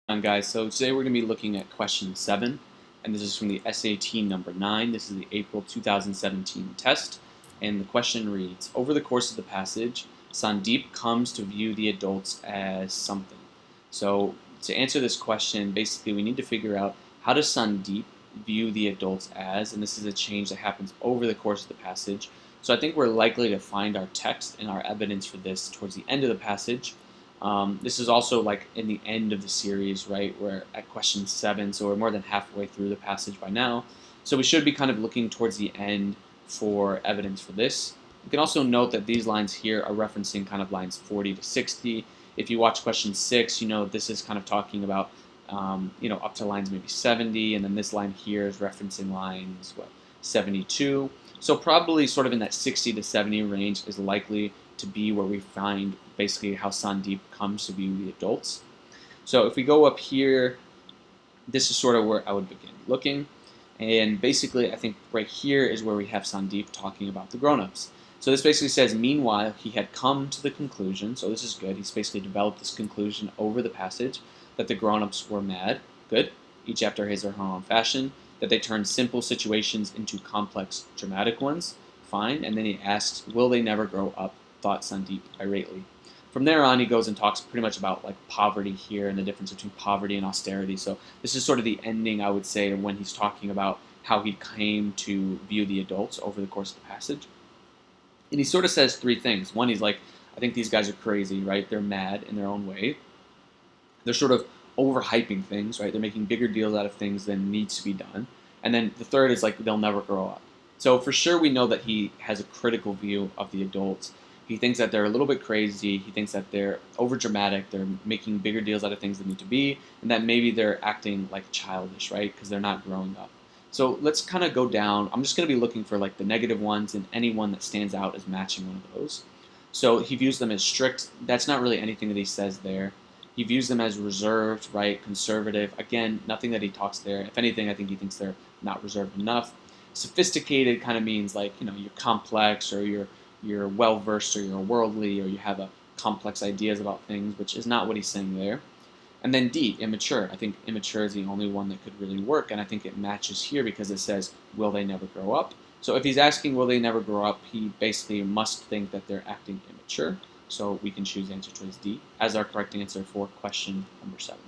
Guys, so today we're going to be looking at question 7, and this is from the SAT number 9. This is the April 2017 test, and the question reads, over the course of the passage, Sandeep comes to view the adults as something. So to answer this question, basically we need to figure out how does Sandeep view the adults as, and this is a change that happens over the course of the passage. So I think we're likely to find our text and our evidence for this towards the end of the passage. This is also like in the end of the series, right? We're at question 7, so we're more than halfway through the passage by now. So we should be kind of looking towards the end for evidence for this. You can also note that these lines here are referencing kind of lines 40 to 60. If you watch question 6, you know this is kind of talking about up to lines maybe 70, and then this line here is referencing lines 72. So probably sort of in that 60 to 70 range is likely to be where we find basically how Sandeep comes to view the adults. So if we go up here, this is sort of where I would begin looking. And basically, I think right here is where we have Sandeep talking about the grown-ups. So this basically says, meanwhile, he had come to the conclusion, so this is good, he's basically developed this conclusion over the passage, that the grown-ups were mad, good, each after his or her own fashion, that they turned simple situations into complex, dramatic ones, fine, and then he asks, will they never grow up, thought Sandeep irately. From there on, he goes and talks pretty much about like poverty here and the difference between poverty and austerity. So this is sort of the ending, I would say, when he's talking about how he came to view the adults over the course of the passage. And he sort of says three things. One, he's like, I think these guys are crazy, right? They're mad in their own way. They're sort of overhyping things, right? They're making bigger deals out of things than needs to be done. And then the third is like, they'll never grow up. So for sure, we know that he has a critical view of the adults. He thinks that they're a little bit crazy. He thinks that they're overdramatic. They're making bigger deals out of things than need to be, and that maybe they're acting like childish, right? Because they're not growing up. So let's kind of go down. I'm just going to be looking for like the negative ones, and any one that stands out as matching one of those. So he views them as strict. That's not really anything that he says there. He views them as reserved, right? Conservative. Again, nothing that he talks there. If anything, I think he thinks they're not reserved enough. Sophisticated kind of means like, you're complex, or you're well versed, or you're worldly, or you have a complex ideas about things, which is not what he's saying there. And then D, immature. I think immature is the only one that could really work, and I think it matches here because it says, will they never grow up? So if he's asking, will they never grow up, he basically must think that they're acting immature. So we can choose the answer choice D as our correct answer for question number 7.